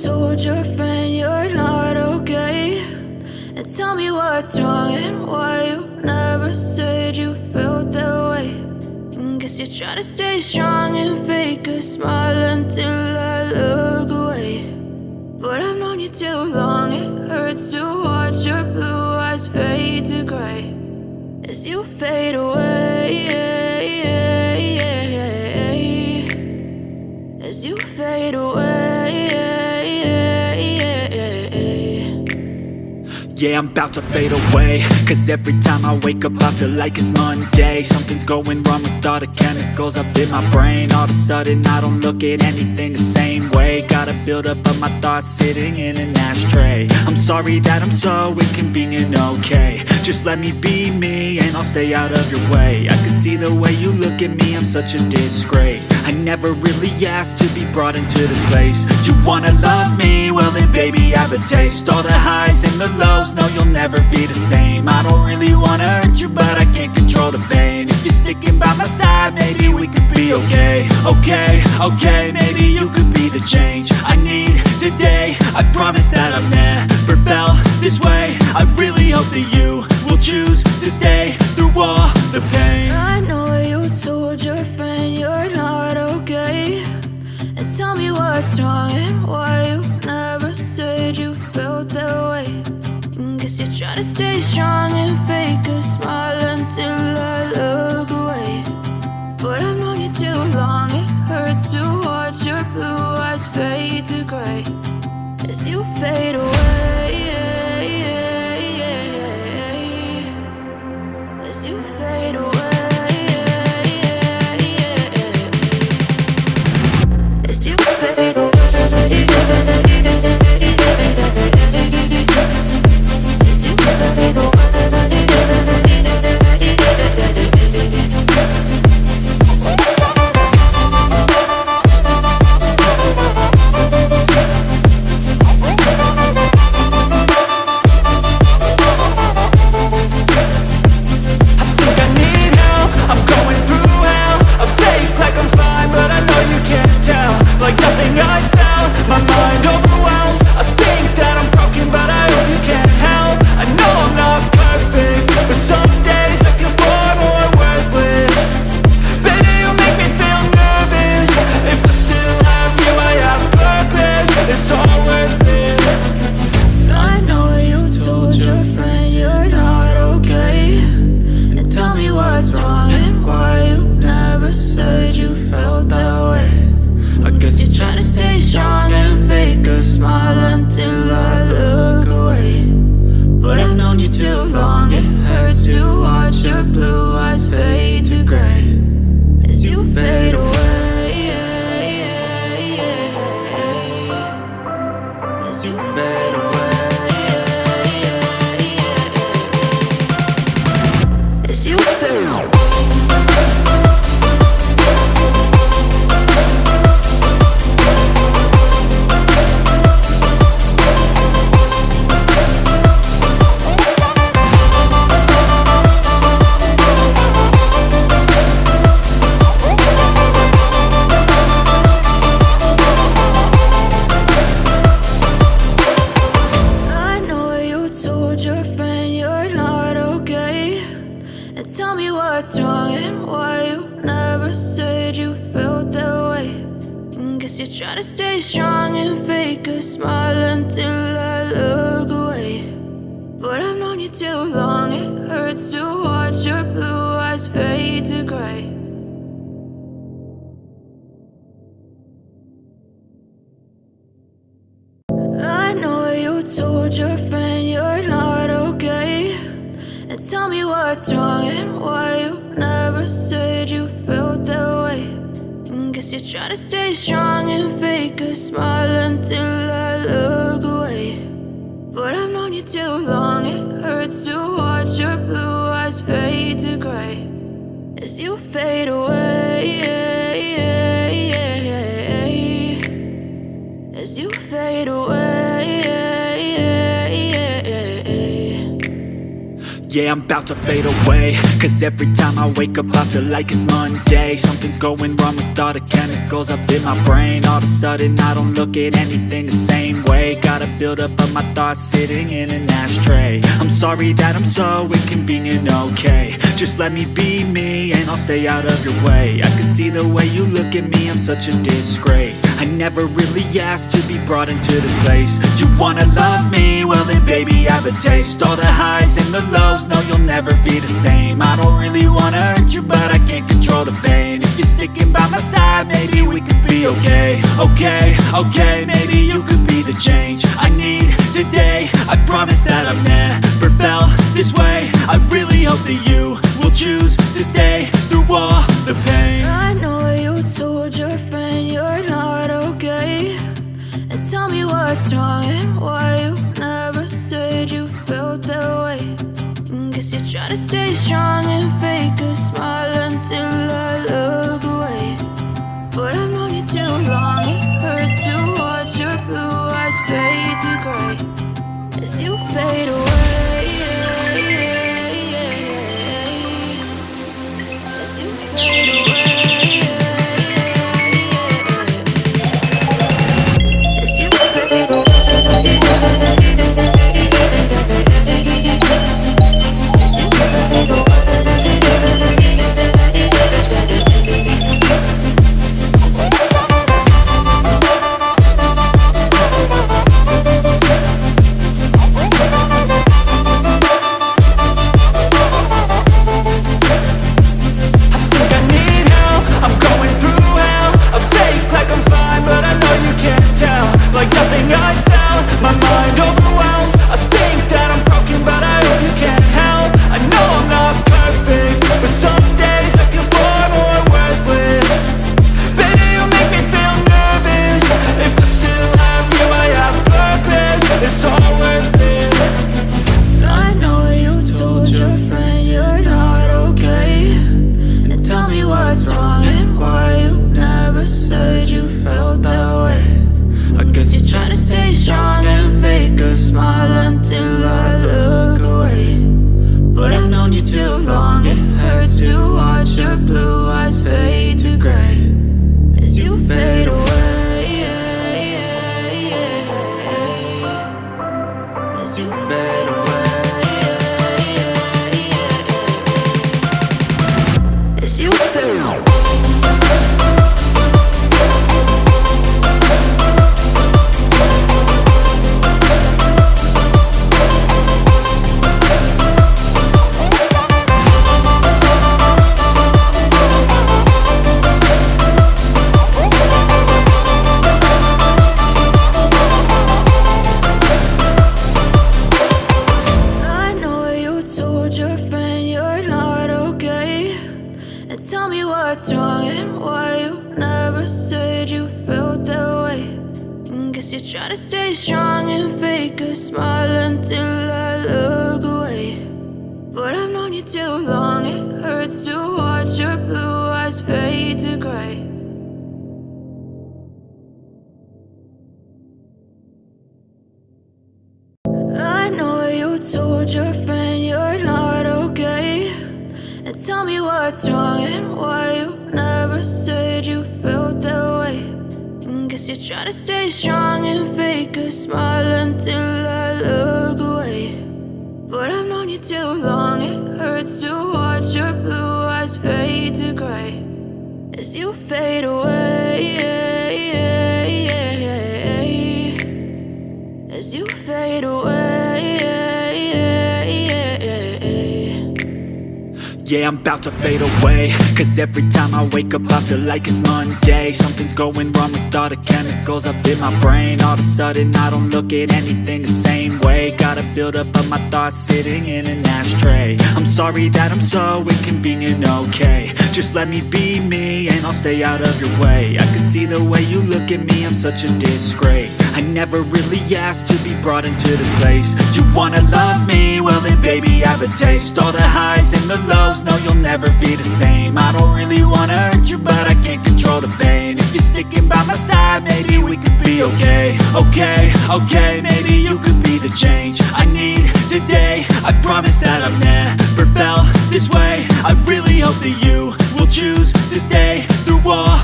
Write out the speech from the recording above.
told your friend you're not okay? And tell me what's wrong and why you never said you felt that way. And guess you're trying to stay strong and fake a smile until I look away. But I've known you too long, it hurts to watch your blue eyes fade to gray as you fade away, as you fade away. Yeah, I'm about to fade away, cause every time I wake up I feel like it's Monday. Something's going wrong with all the chemicals up in my brain. All of a sudden I don't look at anything the same way. Got a buildup of my thoughts sitting in an ashtray. I'm sorry that I'm so inconvenient, okay? Just let me be me and I'll stay out of your way. I can see the way you look at me, I'm such a disgrace. I never really asked to be brought into this place. You wanna love me? Well then baby have a taste. All the highs and the lows, no, you'll never be the same. I don't really wanna hurt you, but I can't control the pain. If you're sticking by my side, maybe we could be okay. Okay, maybe you could be the change I need today. I promise that I've never felt this way. I really hope that you will choose to stay through all the pain. I know you told your friend you're not okay. And tell me what's wrong and why you never said you felt that way. Guess you're trying to stay strong and fake a smile until I look away. But I've known you too long, it hurts to watch your blue eyes fade to gray as you fade away, as you fade away, as you fade away. Told your friend you're not okay. And tell me what's wrong and why you never said you felt that way. And guess you're trying to stay strong and fake a smile until I look away. But I've known you too long, it hurts to watch your blue eyes fade to gray as you fade away, as you fade away. Yeah, I'm about to fade away, cause every time I wake up I feel like it's Monday. Something's going wrong with all the chemicals up in my brain. All of a sudden I don't look at anything the same way. Got a buildup of my thoughts sitting in an ashtray. I'm sorry that I'm so inconvenient, okay. Just let me be me and I'll stay out of your way. I can see the way you look at me, I'm such a disgrace. I never really asked to be brought into this place. You wanna love me? Well then baby I have a taste. All the highs and the lows, no you'll never be the same. I don't really wanna hurt you but I can't control the pain. If you're sticking by my side maybe we could be okay. Okay, maybe you could be the change I need today. I promise that I've never felt this way. I really hope that you will choose to stay through all the pain. I know you told your friend you're not okay, and tell me what's wrong and why you never said you felt that way. Guess you're trying to stay strong and fake a smile until I look away. But I've known you too long, it hurts to watch your blue eyes fade to gray as you fade away. As you fade away. As you fade away. Trying to stay strong and fake a smile until I look away. But I've known you too long, it hurts to watch your blue eyes fade to gray. I know you told your friend you're not okay, and tell me what's wrong and why you never said you felt that way. Guess you're trying to stay strong and fake a smile until I look away. But I've known you too long, it hurts to watch your blue eyes fade to gray as you fade away. As you fade away. Yeah, I'm about to fade away, cause every time I wake up I feel like it's Monday. Something's going wrong with all the chemicals up in my brain. All of a sudden I don't look at anything the same way. Got a buildup of my thoughts sitting in an ashtray. I'm sorry that I'm so inconvenient, okay. Just let me be me and I'll stay out of your way. I can see the way you look at me, I'm such a disgrace. I never really asked to be brought into this place. You wanna love me? Well then baby I have a taste. All the highs and the lows, no you'll never be the same. I don't really wanna hurt you but I can't control the pain. if you're sticking by my side, maybe we could be okay. Okay, okay, maybe you could be the change I need today. I promise that I've never felt this way. I really hope that you will choose to stay through all